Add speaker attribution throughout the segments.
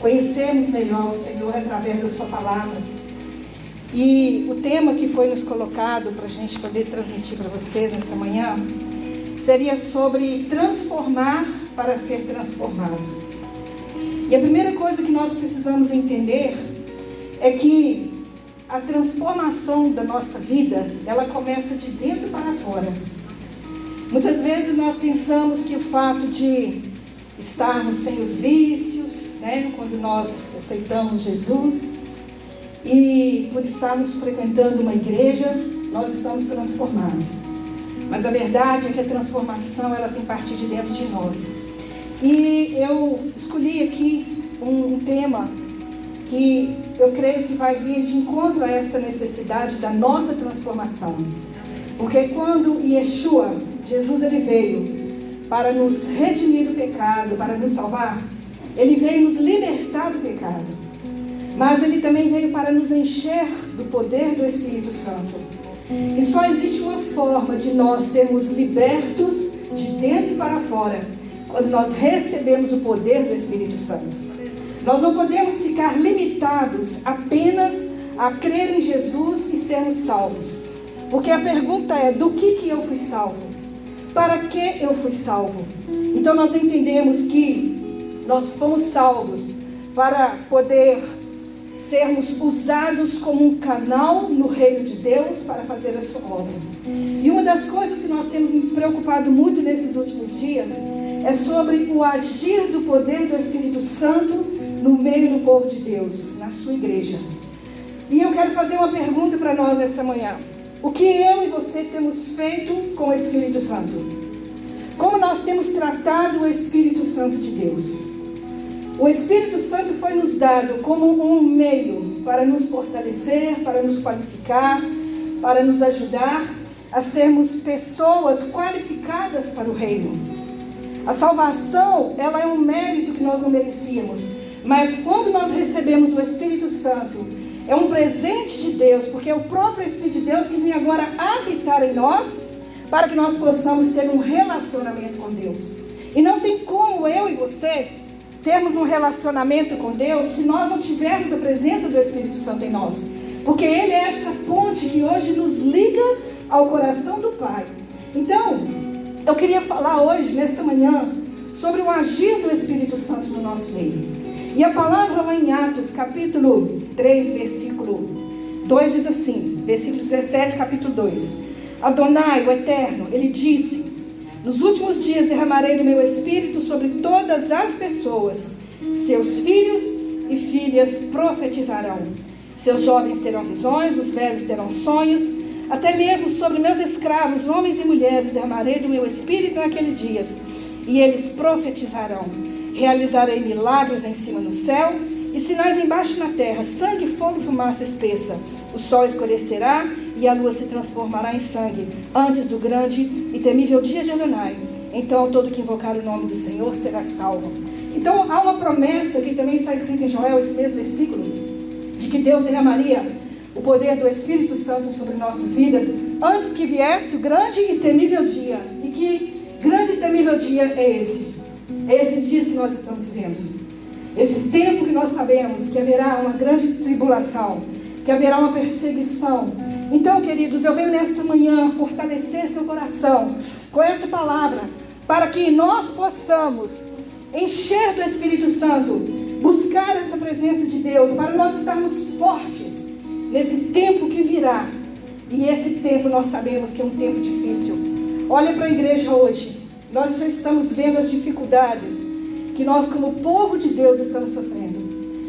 Speaker 1: Conhecermos melhor o Senhor através da sua palavra. E o tema que foi nos colocado para a gente poder transmitir para vocês nessa manhã seria sobre transformar para ser transformado. E a primeira coisa que nós precisamos entender é que a transformação da nossa vida, ela começa de dentro para fora. Muitas vezes nós pensamos que o fato de estarmos sem os vícios, quando nós aceitamos Jesus, e por estarmos frequentando uma igreja, nós estamos transformados. Mas a verdade é que a transformação, ela tem que partir de dentro de nós. E eu escolhi aqui um tema que eu creio que vai vir de encontro a essa necessidade da nossa transformação. Porque quando Yeshua, Jesus, ele veio para nos redimir do pecado, para nos salvar, ele veio nos libertar do pecado. Mas ele também veio para nos encher do poder do Espírito Santo. E só existe uma forma de nós sermos libertos de dentro para fora, quando nós recebemos o poder do Espírito Santo. Nós não podemos ficar limitados apenas a crer em Jesus e sermos salvos. Porque a pergunta é: do que eu fui salvo? Para que eu fui salvo? Então nós entendemos que nós fomos salvos para poder sermos usados como um canal no reino de Deus para fazer a sua obra. E uma das coisas que nós temos me preocupado muito nesses últimos dias é sobre o agir do poder do Espírito Santo no meio do povo de Deus, na sua igreja. E eu quero fazer uma pergunta para nós essa manhã. O que eu e você temos feito com o Espírito Santo? Como nós temos tratado o Espírito Santo de Deus? O Espírito Santo foi nos dado como um meio para nos fortalecer, para nos qualificar, para nos ajudar a sermos pessoas qualificadas para o reino. A salvação, ela é um mérito que nós não merecíamos, mas quando nós recebemos o Espírito Santo, é um presente de Deus, porque é o próprio Espírito de Deus que vem agora habitar em nós, para que nós possamos ter um relacionamento com Deus. E não tem como eu e você termos um relacionamento com Deus se nós não tivermos a presença do Espírito Santo em nós. Porque Ele é essa ponte que hoje nos liga ao coração do Pai. Então, eu queria falar hoje, nessa manhã, sobre o agir do Espírito Santo no nosso meio. E a palavra lá em Atos, capítulo 3, versículo 2, diz assim, versículo 17, capítulo 2. Adonai, o Eterno, Ele disse: nos últimos dias derramarei do meu Espírito sobre todas as pessoas. Seus filhos e filhas profetizarão. Seus jovens terão visões, os velhos terão sonhos. Até mesmo sobre meus escravos, homens e mulheres, derramarei do meu Espírito naqueles dias. E eles profetizarão. Realizarei milagres em cima no céu e sinais embaixo na terra: sangue, fogo, fumaça espessa. O sol escurecerá e a lua se transformará em sangue antes do grande e temível dia de Adonai. Então todo que invocar o nome do Senhor será salvo. Então há uma promessa que também está escrita em Joel, esse mesmo versículo, de que Deus derramaria o poder do Espírito Santo sobre nossas vidas antes que viesse o grande e temível dia. E que grande e temível dia é esse? É esses dias que nós estamos vivendo. Esse tempo que nós sabemos que haverá uma grande tribulação, que haverá uma perseguição. Então, queridos, eu venho nessa manhã fortalecer seu coração com essa palavra, para que nós possamos encher do Espírito Santo, buscar essa presença de Deus, para nós estarmos fortes nesse tempo que virá. E esse tempo nós sabemos que é um tempo difícil. Olha para a igreja hoje, nós já estamos vendo as dificuldades que nós, como povo de Deus, estamos sofrendo.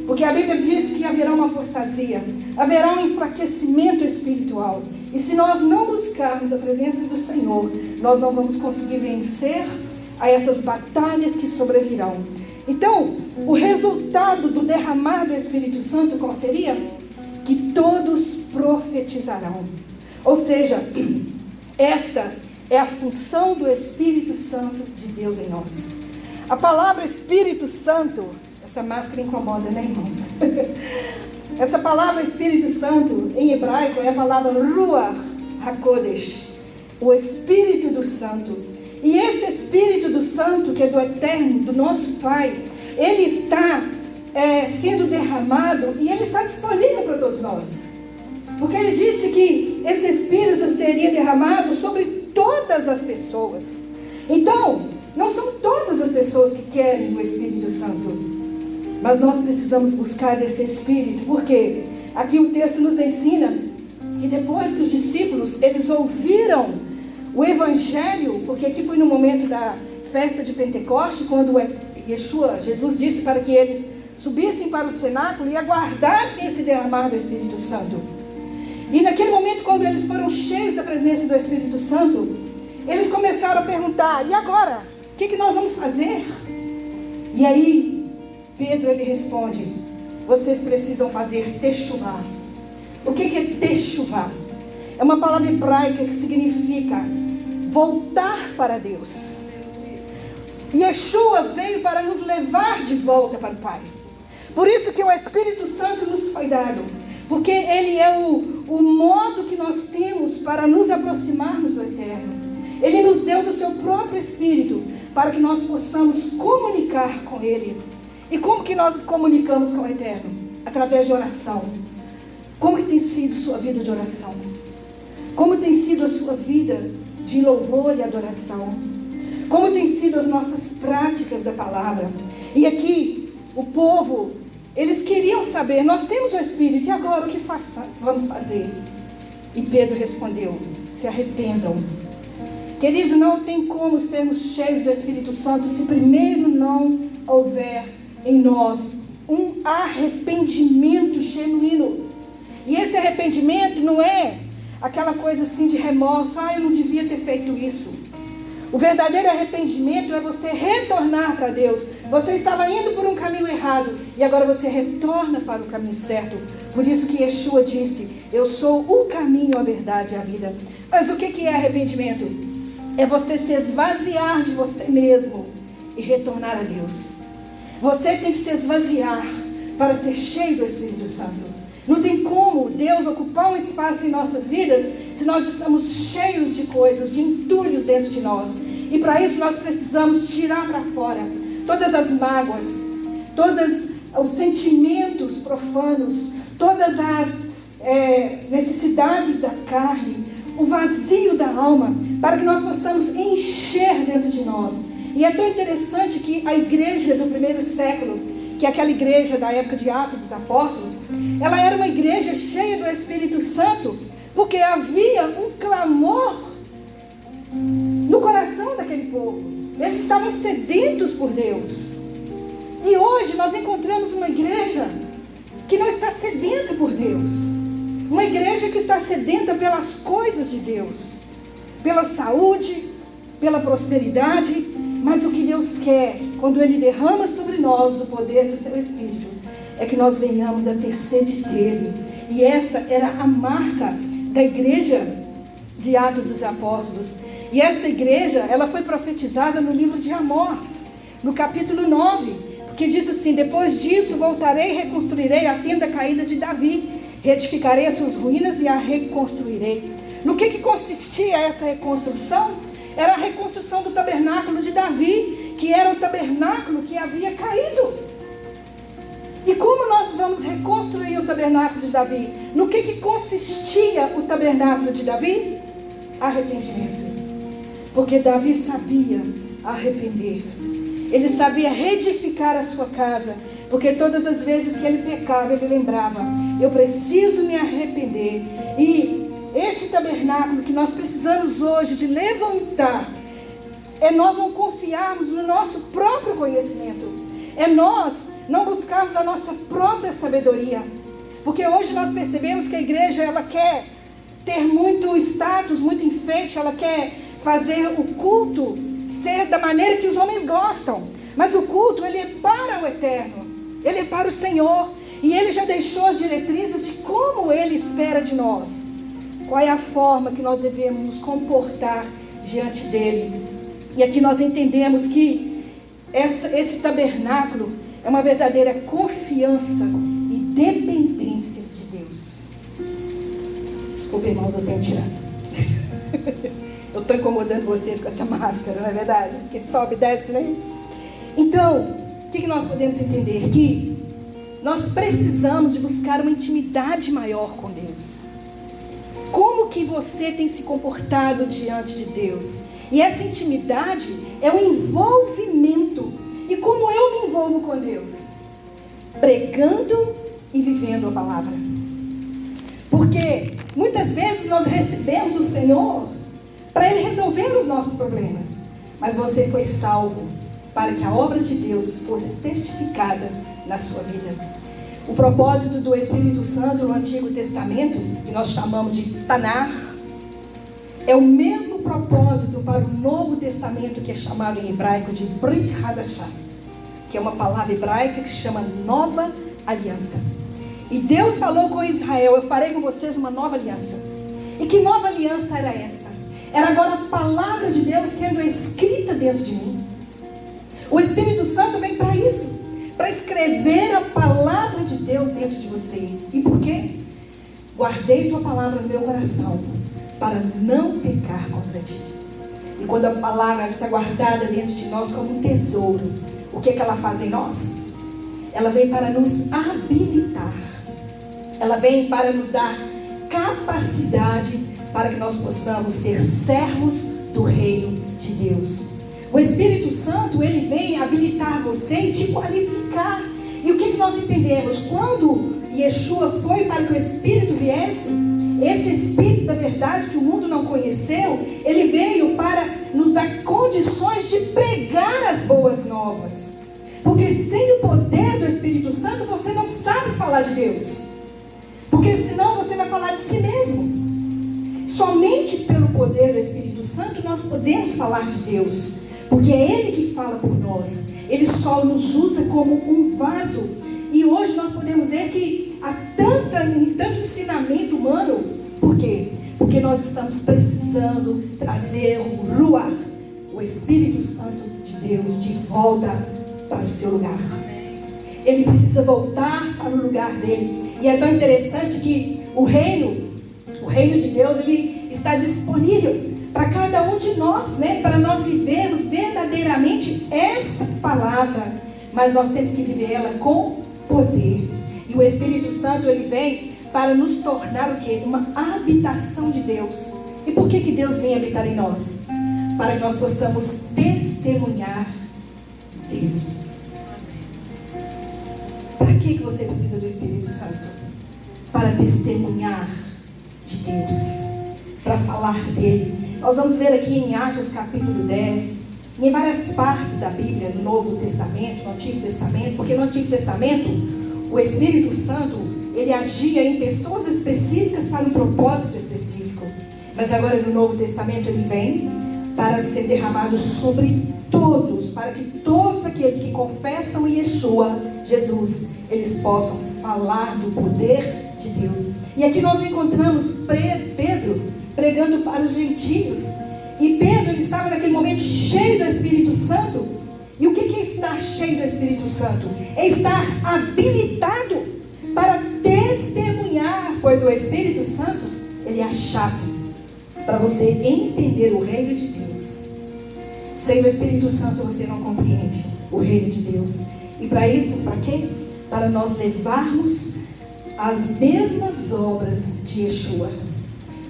Speaker 1: Porque a Bíblia diz que haverá uma apostasia, haverá um enfraquecimento espiritual. E se nós não buscarmos a presença do Senhor, nós não vamos conseguir vencer a essas batalhas que sobrevirão. Então, o resultado do derramar do Espírito Santo qual seria? Que todos profetizarão. Ou seja, esta é a função do Espírito Santo de Deus em nós. A palavra Espírito Santo, essa máscara incomoda, né, irmãos? Essa palavra Espírito Santo, em hebraico, é a palavra Ruach HaKodesh, o Espírito do Santo. E este Espírito do Santo, que é do Eterno, do nosso Pai, ele está sendo derramado e ele está disponível para todos nós. Porque ele disse que esse Espírito seria derramado sobre todas as pessoas. Então, não são todas as pessoas que querem o Espírito Santo, mas nós precisamos buscar esse Espírito. Porque aqui o texto nos ensina que depois que os discípulos, eles ouviram o Evangelho, porque aqui foi no momento da festa de Pentecoste, quando Jesus disse para que eles subissem para o cenáculo e aguardassem esse derramar do Espírito Santo. E naquele momento, quando eles foram cheios da presença do Espírito Santo, eles começaram a perguntar: e agora? O que nós vamos fazer? E aí, Pedro, ele responde: vocês precisam fazer techuvá. O que é techuvá? É uma palavra hebraica que significa voltar para Deus. Yeshua veio para nos levar de volta para o Pai. Por isso que o Espírito Santo nos foi dado, porque ele é o modo que nós temos para nos aproximarmos do Eterno. Ele nos deu do seu próprio Espírito para que nós possamos comunicar com Ele. E como que nós nos comunicamos com o Eterno? Através de oração. Como que tem sido sua vida de oração? Como tem sido a sua vida de louvor e adoração? Como tem sido as nossas práticas da palavra? E aqui, o povo, eles queriam saber: nós temos o Espírito, e agora o que vamos fazer? E Pedro respondeu: se arrependam. Queridos, não tem como sermos cheios do Espírito Santo se primeiro não houver em nós um arrependimento genuíno. E esse arrependimento não é aquela coisa assim de remorso: eu não devia ter feito isso. O verdadeiro arrependimento é você retornar para Deus. Você estava indo por um caminho errado e agora você retorna para o caminho certo. Por isso que Yeshua disse: eu sou o caminho, a verdade e a vida. Mas o que é arrependimento? É você se esvaziar de você mesmo e retornar a Deus. Você tem que se esvaziar para ser cheio do Espírito Santo. Não tem como Deus ocupar um espaço em nossas vidas se nós estamos cheios de coisas, de entulhos dentro de nós. E para isso nós precisamos tirar para fora todas as mágoas, todos os sentimentos profanos, todas as necessidades da carne, o vazio da alma, para que nós possamos encher dentro de nós. E é tão interessante que a igreja do primeiro século, que é aquela igreja da época de Atos dos Apóstolos, ela era uma igreja cheia do Espírito Santo, porque havia um clamor no coração daquele povo. Eles estavam sedentos por Deus. E hoje nós encontramos uma igreja que não está sedenta por Deus. Uma igreja que está sedenta pelas coisas de Deus, pela saúde, pela prosperidade. Mas o que Deus quer, quando Ele derrama sobre nós do poder do seu Espírito, é que nós venhamos a ter sede dEle. E essa era a marca da igreja de Atos dos Apóstolos. E essa igreja, ela foi profetizada no livro de Amós, no capítulo 9, porque diz assim: depois disso voltarei e reconstruirei a tenda caída de Davi, reedificarei as suas ruínas e a reconstruirei. No que consistia essa reconstrução? Era a reconstrução do tabernáculo de Davi, que era o tabernáculo que havia caído. E como nós vamos reconstruir o tabernáculo de Davi? No que consistia o tabernáculo de Davi? Arrependimento. Porque Davi sabia arrepender. Ele sabia reedificar a sua casa. Porque todas as vezes que ele pecava, ele lembrava: eu preciso me arrepender. E esse tabernáculo que nós precisamos hoje de levantar, é nós não confiarmos no nosso próprio conhecimento. É nós não buscarmos a nossa própria sabedoria. Porque hoje nós percebemos que a igreja, ela quer ter muito status, muito enfeite, ela quer fazer o culto ser da maneira que os homens gostam. Mas o culto, ele é para o Eterno, ele é para o Senhor. E Ele já deixou as diretrizes de como Ele espera de nós. Qual é a forma que nós devemos nos comportar diante dEle. E aqui nós entendemos que esse tabernáculo é uma verdadeira confiança e dependência de Deus. Desculpa, irmãos, eu tenho que tirar. Eu estou incomodando vocês com essa máscara, não é verdade? Que sobe e desce, né? Então, que nós podemos entender? Que nós precisamos de buscar uma intimidade maior com Deus. Como que você tem se comportado diante de Deus? E essa intimidade é um envolvimento. E como eu me envolvo com Deus? Pregando e vivendo a palavra. Porque muitas vezes nós recebemos o Senhor para Ele resolver os nossos problemas. Mas você foi salvo para que a obra de Deus fosse testificada na sua vida. O propósito do Espírito Santo no Antigo Testamento, que nós chamamos de Tanar, é o mesmo propósito para o Novo Testamento, que é chamado em hebraico de Brit Hadashah, que é uma palavra hebraica que se chama Nova Aliança. E Deus falou com Israel: eu farei com vocês uma nova aliança. E que nova aliança era essa? Era agora a palavra de Deus sendo escrita dentro de mim. O Espírito Santo vem para isso, para escrever a palavra de Deus dentro de você. E por quê? Guardei tua palavra no meu coração, para não pecar contra ti. E quando a palavra está guardada dentro de nós como um tesouro, o que ela faz em nós? Ela vem para nos habilitar. Ela vem para nos dar capacidade para que nós possamos ser servos do reino de Deus. O Espírito Santo, ele vem habilitar você e te qualificar. E o que nós entendemos? Quando Yeshua foi para que o Espírito viesse, esse Espírito da verdade que o mundo não conheceu, ele veio para nos dar condições de pregar as boas novas. Porque sem o poder do Espírito Santo, você não sabe falar de Deus. Porque senão você vai falar de si mesmo. Somente pelo poder do Espírito Santo nós podemos falar de Deus. Porque é Ele que fala por nós. Ele só nos usa como um vaso. E hoje nós podemos ver que há tanto ensinamento humano. Por quê? Porque nós estamos precisando trazer o Ruach, o Espírito Santo de Deus, de volta para o seu lugar. Ele precisa voltar para o lugar dele. E é tão interessante que o reino de Deus, ele está disponível para cada um de nós, né? Para nós vivermos verdadeiramente essa palavra. Mas nós temos que viver ela com poder. E o Espírito Santo, ele vem para nos tornar o quê? Uma habitação de Deus. E por que Deus vem habitar em nós? Para que nós possamos testemunhar dele. Para que você precisa do Espírito Santo? Para testemunhar de Deus, para falar dele. Nós vamos ver aqui em Atos capítulo 10, em várias partes da Bíblia, no Novo Testamento, no Antigo Testamento, porque no Antigo Testamento o Espírito Santo, ele agia em pessoas específicas para um propósito específico. Mas agora no Novo Testamento ele vem para ser derramado sobre todos, para que todos aqueles que confessam Yeshua, Jesus, eles possam falar do poder de Deus. E aqui nós encontramos Pedro pregando para os gentios. E Pedro, ele estava naquele momento cheio do Espírito Santo. E o que é estar cheio do Espírito Santo? É estar habilitado para testemunhar, pois o Espírito Santo, ele é a chave para você entender o reino de Deus. Sem o Espírito Santo você não compreende o reino de Deus. E para isso, para quê? Para nós levarmos as mesmas obras de Yeshua.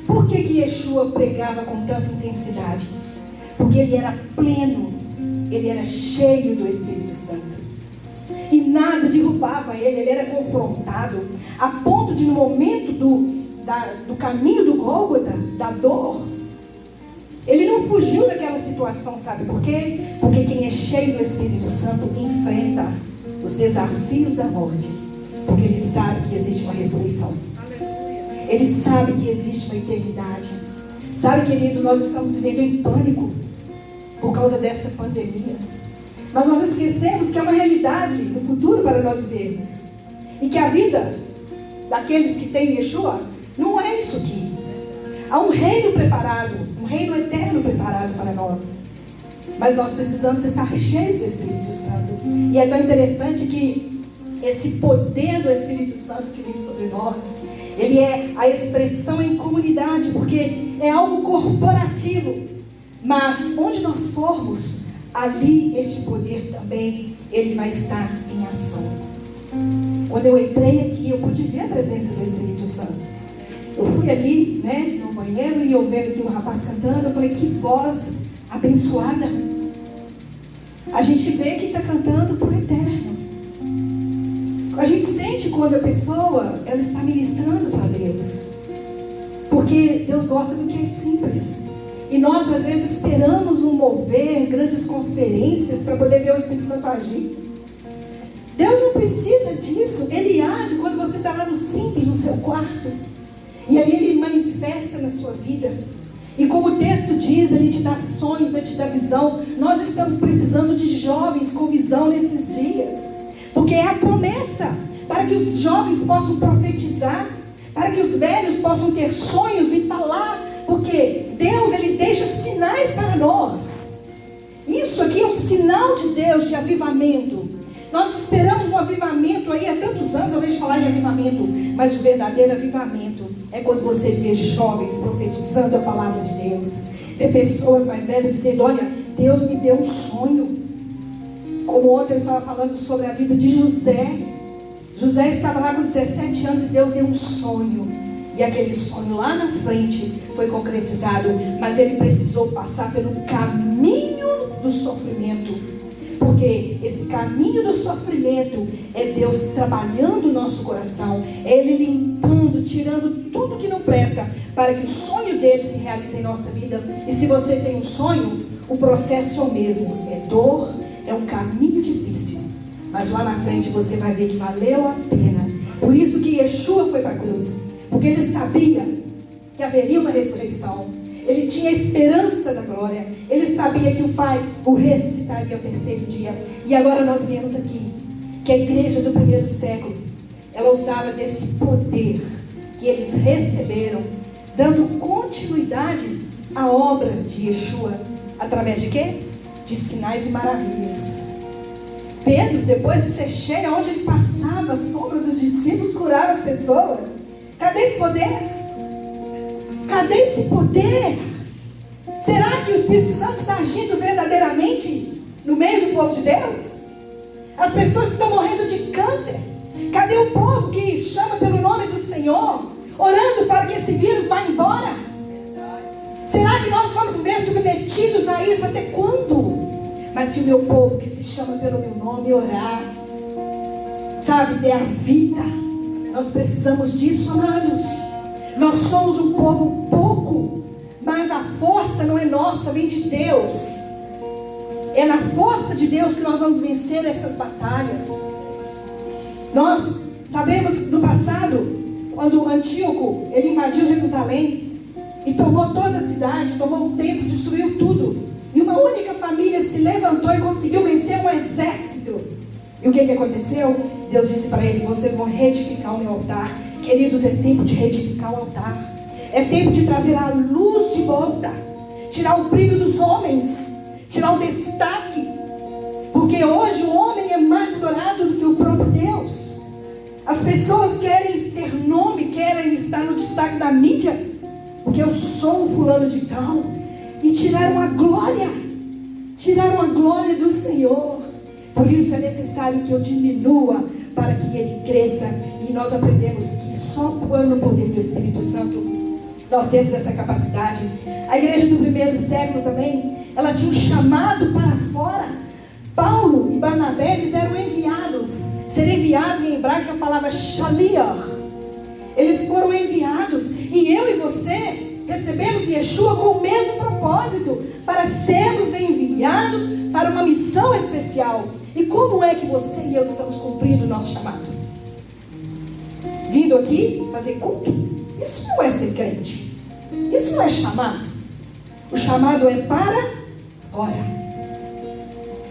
Speaker 1: Por que Yeshua pregava com tanta intensidade? Porque ele era pleno, ele era cheio do Espírito Santo. E nada derrubava ele era confrontado, a ponto de no momento do caminho do Gólgota, da dor, ele não fugiu daquela situação, sabe por quê? Porque quem é cheio do Espírito Santo enfrenta os desafios da morte. Porque ele sabe que existe uma ressurreição. Ele sabe que existe uma eternidade. Sabe, queridos, nós estamos vivendo em pânico por causa dessa pandemia. Mas nós esquecemos que é uma realidade no futuro para nós vivermos. E que a vida daqueles que têm Yeshua não é isso aqui. Há um reino preparado, um reino eterno preparado para nós. Mas nós precisamos estar cheios do Espírito Santo. E é tão interessante que esse poder do Espírito Santo que vem sobre nós, ele é a expressão em comunidade, porque é algo corporativo. Mas onde nós formos, ali este poder também, Ele vai estar em ação. Quando eu entrei aqui, eu pude ver a presença do Espírito Santo. Eu fui ali, né, no banheiro, e eu vendo aqui um rapaz cantando, eu falei, que voz abençoada. A gente vê que está cantando por eterno. A gente sente quando a pessoa, ela está ministrando para Deus. Porque Deus gosta do que é simples. E nós, às vezes, esperamos um mover, grandes conferências, para poder ver o Espírito Santo agir. Deus não precisa disso. Ele age quando você está lá no simples, no seu quarto. E aí Ele manifesta na sua vida. E como o texto diz, Ele te dá sonhos, Ele te dá visão. Nós estamos precisando de jovens com visão nesses dias. Porque é a promessa para que os jovens possam profetizar, para que os velhos possam ter sonhos e falar. Porque Deus, Ele deixa sinais para nós. Isso aqui é um sinal de Deus, de avivamento. Nós esperamos um avivamento aí há tantos anos, eu vejo falar em avivamento. Mas o verdadeiro avivamento é quando você vê jovens profetizando a palavra de Deus. Vê pessoas mais velhas dizendo, olha, Deus me deu um sonho. Como ontem eu estava falando sobre a vida de José. José estava lá com 17 anos e Deus deu um sonho. E aquele sonho lá na frente foi concretizado. Mas ele precisou passar pelo caminho do sofrimento. Porque esse caminho do sofrimento é Deus trabalhando o nosso coração. É Ele limpando, tirando tudo que não presta, para que o sonho dele se realize em nossa vida. E se você tem um sonho, o processo é o mesmo. É dor, é um caminho difícil. Mas lá na frente você vai ver que valeu a pena. Por isso que Yeshua foi para a cruz. Porque ele sabia que haveria uma ressurreição. Ele tinha a esperança da glória. Ele sabia que o Pai o ressuscitaria ao terceiro dia. E agora nós vemos aqui que a igreja do primeiro século, ela usava desse poder que eles receberam, dando continuidade à obra de Yeshua. Através de quê? De sinais e maravilhas. Pedro, depois de ser cheio, onde ele passava, a sombra dos discípulos curava as pessoas. Cadê esse poder? Cadê esse poder? Será que o Espírito Santo está agindo verdadeiramente no meio do povo de Deus? As pessoas estão morrendo de câncer. Cadê o povo que chama pelo nome do Senhor, orando para que esse vírus vá embora? Será que nós vamos viver submetidos a isso até quando? Mas se o meu povo que se chama pelo meu nome orar, sabe, der a vida. Nós precisamos disso, amados. Nós somos um povo pouco, mas a força não é nossa, vem de Deus. É na força de Deus que nós vamos vencer essas batalhas. Nós sabemos do passado, quando Antíoco, ele invadiu Jerusalém e tomou toda a cidade, tomou o templo, destruiu tudo. E uma única família se levantou e conseguiu vencer um exército. E o que aconteceu? Deus disse para eles, vocês vão reedificar o meu altar. Queridos, é tempo de reedificar o altar. É tempo de trazer a luz de volta. Tirar o brilho dos homens. Tirar o destaque. Porque hoje o homem é mais adorado do que o próprio Deus. As pessoas querem ter nome, querem estar no destaque da mídia. Porque eu sou um fulano de tal. E tiraram a glória. Tiraram a glória do Senhor. Por isso é necessário que eu diminua para que Ele cresça. E nós aprendemos que só no poder do Espírito Santo nós temos essa capacidade. A igreja do primeiro século também, ela tinha um chamado para fora. Paulo e Barnabé, eles eram enviados. Ser enviados em hebraico é a palavra shaliach. Eles foram enviados. E eu e você recebemos Yeshua com o mesmo propósito, para sermos enviados para uma missão especial. E como é que você e eu estamos cumprindo o nosso chamado? Vindo aqui fazer culto? Isso não é ser crente. Isso não é chamado. O chamado é para fora.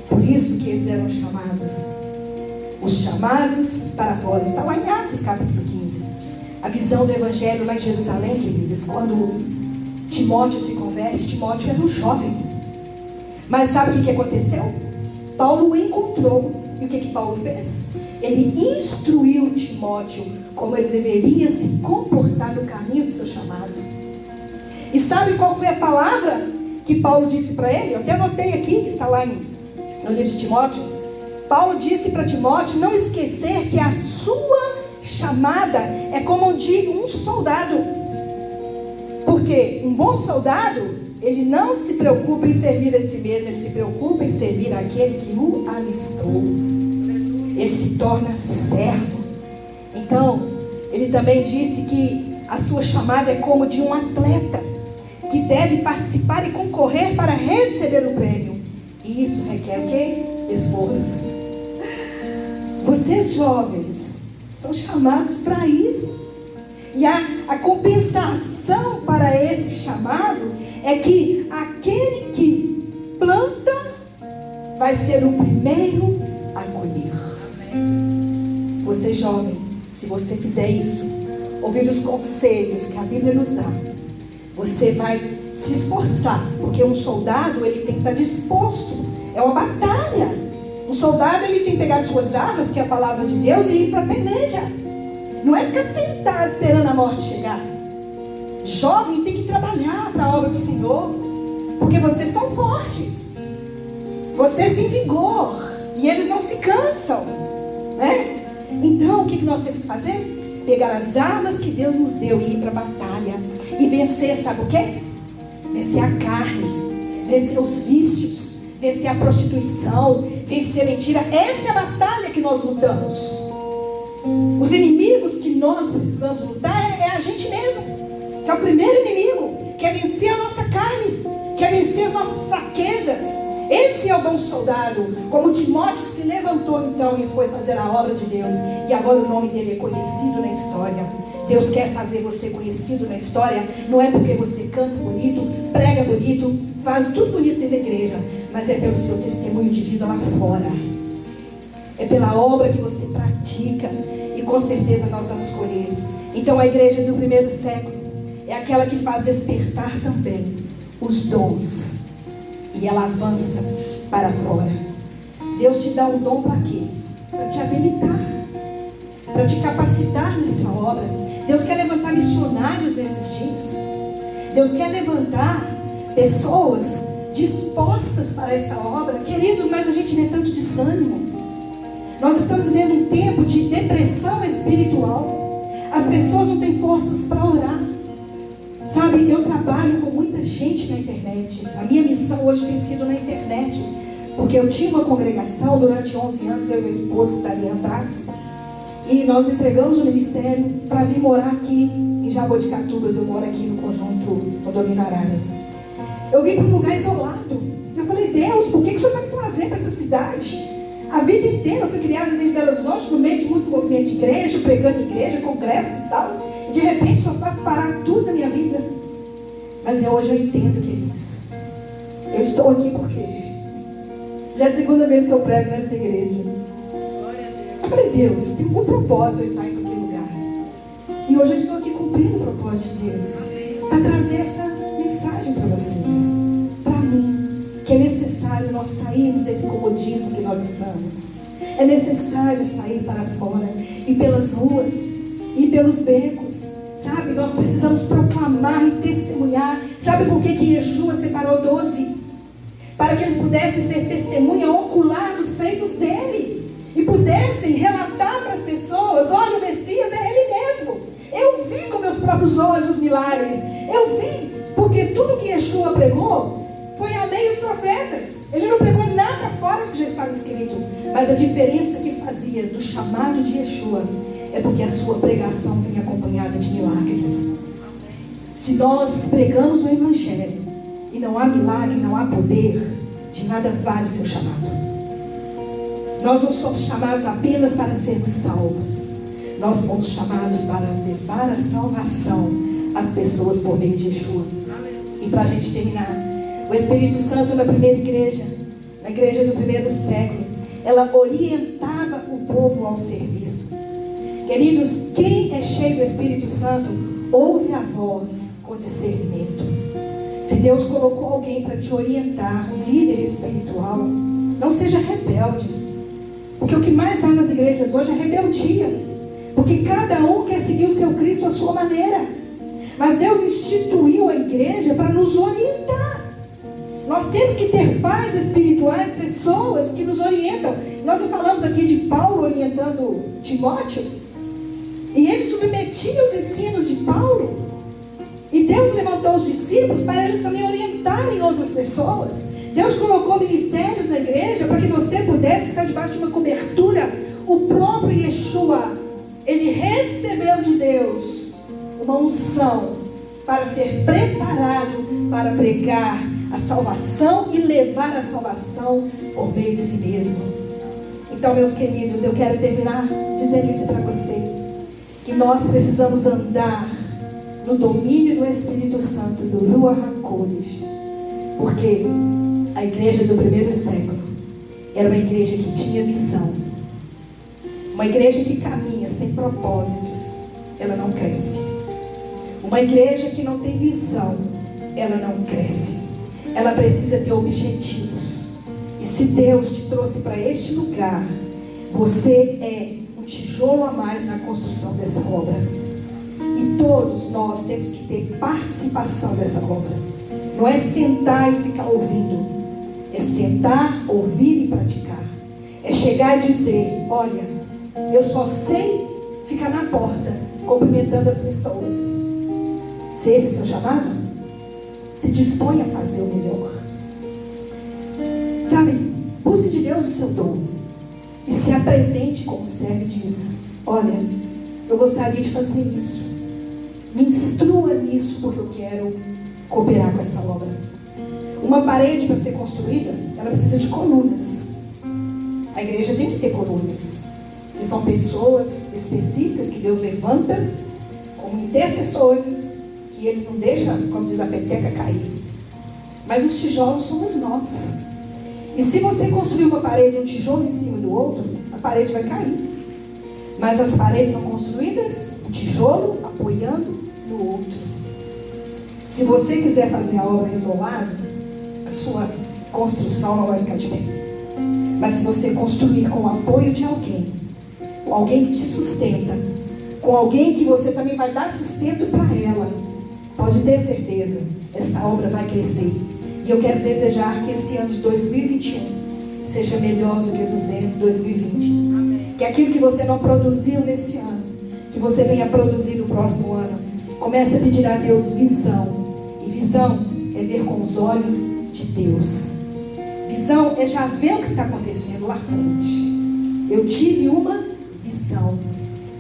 Speaker 1: Por isso que eles eram chamados. Os chamados para fora. Está lá em Atos capítulo 15. A visão do evangelho lá em Jerusalém, queridos. Quando Timóteo se converte, Timóteo era um jovem. Mas sabe o que aconteceu? Paulo o encontrou. E o que Paulo fez? Ele instruiu Timóteo como ele deveria se comportar no caminho do seu chamado. E sabe qual foi a palavra que Paulo disse para ele? Eu até anotei aqui, que está lá no livro de Timóteo. Paulo disse para Timóteo não esquecer que a sua chamada é como de um soldado. Porque um bom soldado, ele não se preocupa em servir a si mesmo, ele se preocupa em servir aquele que o alistou. Ele se torna servo. Então, ele também disse que a sua chamada é como de um atleta que deve participar e concorrer para receber o prêmio. E isso requer o quê? Esforço. Vocês jovens são chamados para isso. E a compensação para esse chamado é que aquele que planta vai ser o primeiro a colher. Você jovem, se você fizer isso, ouvir os conselhos que a Bíblia nos dá, você vai se esforçar, porque um soldado ele tem que estar disposto. É uma batalha. Um soldado ele tem que pegar suas armas, que é a palavra de Deus, e ir para a peleja. Não é ficar sentado esperando a morte chegar. Jovem tem que trabalhar para a obra do Senhor, porque vocês são fortes, vocês têm vigor e eles não se cansam, né? Então o que nós temos que fazer? Pegar as armas que Deus nos deu e ir para a batalha e vencer, sabe o quê? Vencer a carne, vencer os vícios, vencer a prostituição, vencer a mentira. Essa é a batalha que nós lutamos. Os inimigos que nós precisamos lutar é a gente mesmo, que é o primeiro inimigo, quer vencer a nossa carne, quer vencer as nossas fraquezas. Esse é o bom soldado, como Timóteo que se levantou então e foi fazer a obra de Deus, e agora o nome dele é conhecido na história. Deus quer fazer você conhecido na história, não é porque você canta bonito, prega bonito, faz tudo bonito dentro da igreja, mas é pelo seu testemunho de vida lá fora, é pela obra que você pratica, e com certeza nós vamos colher. Então a igreja do primeiro século é aquela que faz despertar também os dons, e ela avança para fora. Deus te dá um dom para quê? Para te habilitar, para te capacitar nessa obra. Deus quer levantar missionários nesses dias. Deus quer levantar pessoas dispostas para essa obra. Queridos, mas a gente não é tanto desânimo. Nós estamos vivendo um tempo de depressão espiritual. As pessoas não têm forças para orar. Sabe, eu trabalho com muita gente na internet. A minha missão hoje tem sido na internet, porque eu tinha uma congregação durante 11 anos, eu e meu esposo que está ali atrás, e nós entregamos o ministério para vir morar aqui em Jaboticatubas. Eu moro aqui no conjunto Condomínio Araras. Eu vim para um lugar isolado. Eu falei, Deus, por que o Senhor está me trazendo para essa cidade? A vida inteira eu fui criada dentro de Belo Horizonte, no meio de muito movimento de igreja, pregando em igreja, congresso e tal. De repente só faz parar tudo na minha vida. Mas hoje eu entendo, queridos. Eu estou aqui porque já é a segunda vez que eu prego nessa igreja. Eu falei, Deus, tem um propósito eu estar em qualquer lugar. E hoje eu estou aqui cumprindo o propósito de Deus, para trazer essa mensagem para vocês, para mim, que é necessário nós sairmos desse comodismo que nós estamos. É necessário sair para fora, e pelas ruas, e pelos becos, sabe? Nós precisamos proclamar e testemunhar. Sabe por que Yeshua separou 12? Para que eles pudessem ser testemunha ocular dos feitos dele, e pudessem relatar para as pessoas, olha, o Messias é ele mesmo. Eu vi com meus próprios olhos os milagres. Eu vi, porque tudo que Yeshua pregou foi a meio dos profetas. Ele não pregou nada fora do que já estava escrito. Mas a diferença que fazia do chamado de Yeshua é porque a sua pregação vinha acompanhada de milagres. Se nós pregamos o Evangelho e não há milagre, não há poder, de nada vale o seu chamado. Nós não somos chamados apenas para sermos salvos. Nós somos chamados para levar a salvação às pessoas por meio de Yeshua. E para a gente terminar, o Espírito Santo na primeira igreja, na igreja do primeiro século, ela orientava o povo ao serviço. Queridos, quem é cheio do Espírito Santo, ouve a voz com discernimento. Se Deus colocou alguém para te orientar, um líder espiritual, não seja rebelde. Porque o que mais há nas igrejas hoje é rebeldia. Porque cada um quer seguir o seu Cristo à sua maneira. Mas Deus instituiu a igreja para nos orientar. Nós temos que ter pais espirituais, pessoas que nos orientam. Nós falamos aqui de Paulo orientando Timóteo, e ele submetia os ensinos de Paulo. E Deus levantou os discípulos para eles também orientarem outras pessoas. Deus colocou ministérios na igreja para que você pudesse estar debaixo de uma cobertura. O próprio Yeshua, ele recebeu de Deus uma unção para ser preparado para pregar a salvação e levar a salvação por meio de si mesmo. Então, meus queridos, eu quero terminar dizendo isso para você, que nós precisamos andar no domínio do Espírito Santo, do Ruach HaKodesh, porque a igreja do primeiro século era uma igreja que tinha visão. Uma igreja que caminha sem propósitos, ela não cresce. Uma igreja que não tem visão, ela não cresce. Ela precisa ter objetivos. E se Deus te trouxe para este lugar, você é um tijolo a mais na construção dessa obra. E todos nós temos que ter participação dessa obra. Não é sentar e ficar ouvindo. É sentar, ouvir e praticar. É chegar e dizer: olha, eu só sei ficar na porta, cumprimentando as pessoas. Se esse é seu chamado, se dispõe a fazer o melhor. Sabe, busque de Deus o seu dom. E se apresente como servo e diz: olha, eu gostaria de fazer isso. Me instrua nisso, porque eu quero cooperar com essa obra. Uma parede, para ser construída, ela precisa de colunas. A igreja tem que ter colunas. Que são pessoas específicas que Deus levanta como intercessores, que eles não deixam, como diz a peteca, cair. Mas os tijolos somos nós. E se você construir uma parede, um tijolo em cima do outro, a parede vai cair. Mas as paredes são construídas, o tijolo apoiando no outro. Se você quiser fazer a obra isolado, a sua construção não vai ficar de pé. Mas se você construir com o apoio de alguém, com alguém que te sustenta, com alguém que você também vai dar sustento para ela, pode ter certeza, essa obra vai crescer. E eu quero desejar que esse ano de 2021 seja melhor do que o 2020. Amém. Que aquilo que você não produziu nesse ano, que você venha produzir no próximo ano. Comece a pedir a Deus visão. E visão é ver com os olhos de Deus. Visão é já ver o que está acontecendo lá à frente. Eu tive uma visão.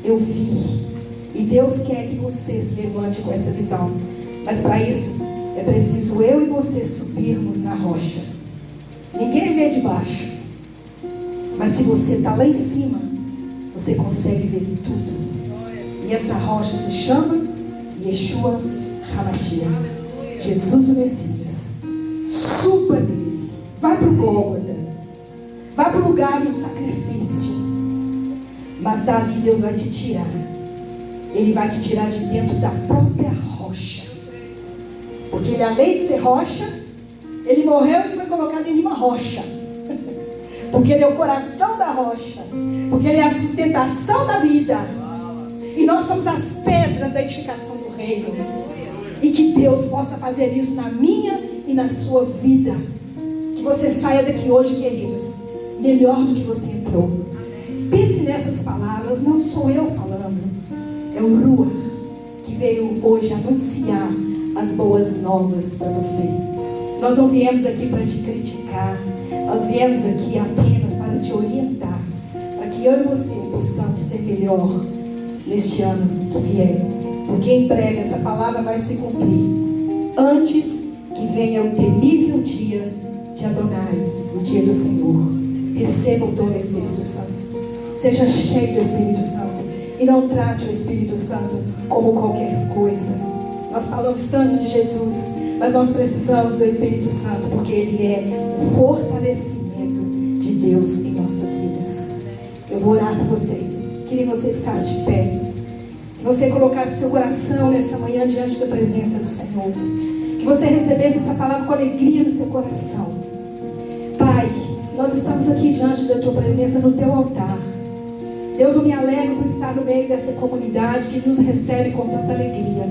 Speaker 1: Eu vi. E Deus quer que você se levante com essa visão. Mas para isso, é preciso eu e você subirmos na rocha. Ninguém vê de baixo. Mas se você está lá em cima, você consegue ver tudo. E essa rocha se chama Yeshua HaMashiach, Jesus o Messias. Suba nele. Vai para o Gólgota. Vai para o lugar do sacrifício. Mas dali Deus vai te tirar. Ele vai te tirar de dentro da própria rocha. Porque ele, além de ser rocha, ele morreu e foi colocado dentro de uma rocha. Porque ele é o coração da rocha. Porque ele é a sustentação da vida. E nós somos as pedras da edificação do reino. E que Deus possa fazer isso na minha e na sua vida. Que você saia daqui hoje, queridos, melhor do que você entrou. Pense nessas palavras, não sou eu falando. É o Ruach que veio hoje anunciar as boas novas para você. Nós não viemos aqui para te criticar. Nós viemos aqui apenas para te orientar. Para que eu e você possamos ser melhor neste ano que vier. Porque em breve essa palavra vai se cumprir. Antes que venha o temível dia de Adonai, o dia do Senhor. Receba o dom do Espírito Santo. Seja cheio do Espírito Santo. E não trate o Espírito Santo como qualquer coisa. Nós falamos tanto de Jesus, mas nós precisamos do Espírito Santo, porque Ele é o fortalecimento de Deus em nossas vidas. Eu vou orar por você. Queria que você ficasse de pé. Que você colocasse seu coração nessa manhã diante da presença do Senhor. Que você recebesse essa palavra com alegria no seu coração. Pai, nós estamos aqui diante da Tua presença no Teu altar. Deus, eu me alegro por estar no meio dessa comunidade que nos recebe com tanta alegria.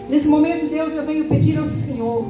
Speaker 1: Nesse momento, Deus, eu venho pedir ao Senhor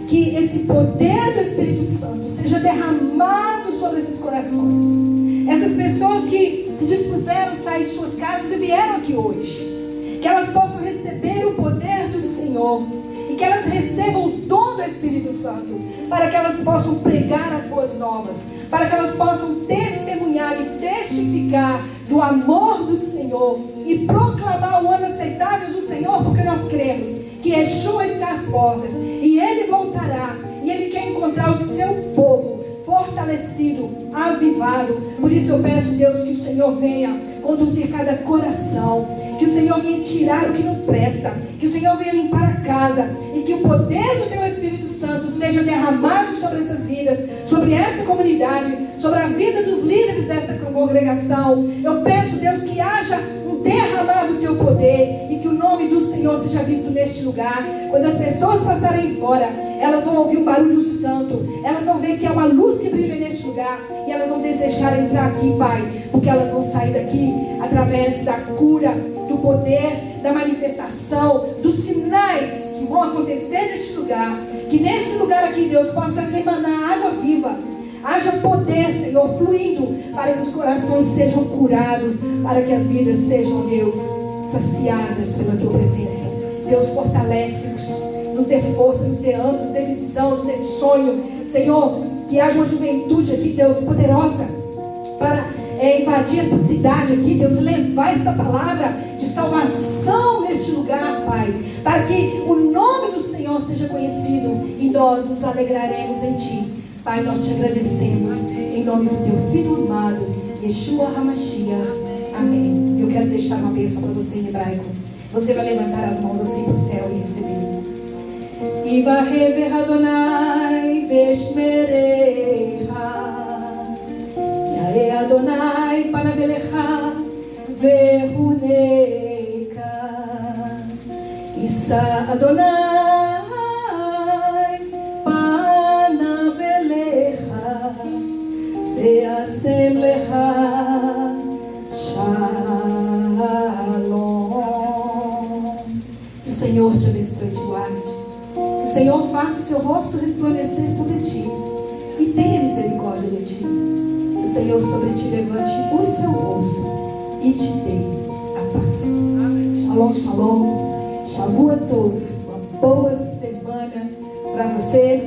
Speaker 1: que esse poder do Espírito Santo seja derramado sobre esses corações. Essas pessoas que se dispuseram a sair de suas casas e vieram aqui hoje, que elas possam receber o poder do Senhor e que elas recebam o dom do Espírito Santo, para que elas possam pregar as boas novas, para que elas possam testemunhar e testificar do amor do Senhor e proclamar o ano aceitável do Senhor, porque nós cremos que Yeshua está às portas e Ele voltará e Ele quer encontrar o seu povo fortalecido, avivado. Por isso eu peço, Deus, que o Senhor venha conduzir cada coração, que o Senhor venha tirar o que não presta, que o Senhor venha limpar a casa e que o poder do Teu Espírito Santo seja derramado sobre essas vidas, sobre essa comunidade, sobre a vida dos líderes dessa congregação. Eu peço, Deus, que haja um derramado do Teu poder e que o nome do Senhor seja visto neste lugar. Quando as pessoas passarem fora, elas vão ouvir um barulho santo, elas vão ver que há uma luz que brilha neste lugar e elas vão desejar entrar aqui, Pai, porque elas vão sair daqui através da cura, do poder, da manifestação, dos sinais que vão acontecer neste lugar. Que nesse lugar aqui, Deus, possa emanar água viva. Haja poder, Senhor, fluindo, para que os corações sejam curados, para que as vidas sejam, Deus, saciadas pela Tua presença. Deus, fortalece-nos, nos dê força, nos dê ânimo, nos dê visão, nos dê sonho. Senhor, que haja uma juventude aqui, Deus, poderosa, para invadir essa cidade aqui, Deus, levar essa palavra de salvação neste lugar, Pai, para que o nome do Senhor seja conhecido e nós nos alegraremos em Ti. Pai, nós Te agradecemos em nome do Teu Filho amado, Yeshua HaMashiach. Amém. Eu quero deixar uma bênção para você em hebraico. Você vai levantar as mãos assim para o céu e receber. Ivahever Adonai veshmereha, Yare Adonai panavelecha vehuneika, Isa Adonai panavelecha veasem lecha shalom. Que o Senhor te abençoe e te guarde. Que o Senhor faça o seu rosto resplandecer sobre ti e tenha misericórdia de ti. Que o Senhor sobre ti levante o seu rosto e te dê a paz. Shalom, shalom. Shavua Tov. Uma boa semana para vocês,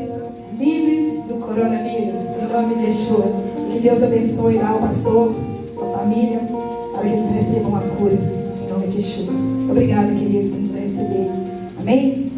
Speaker 1: livres do coronavírus, em nome de Yeshua. Que Deus abençoe lá o pastor, sua família, para que eles recebam a cura, em nome de Yeshua. Obrigada, queridos, por nos receber. Amém?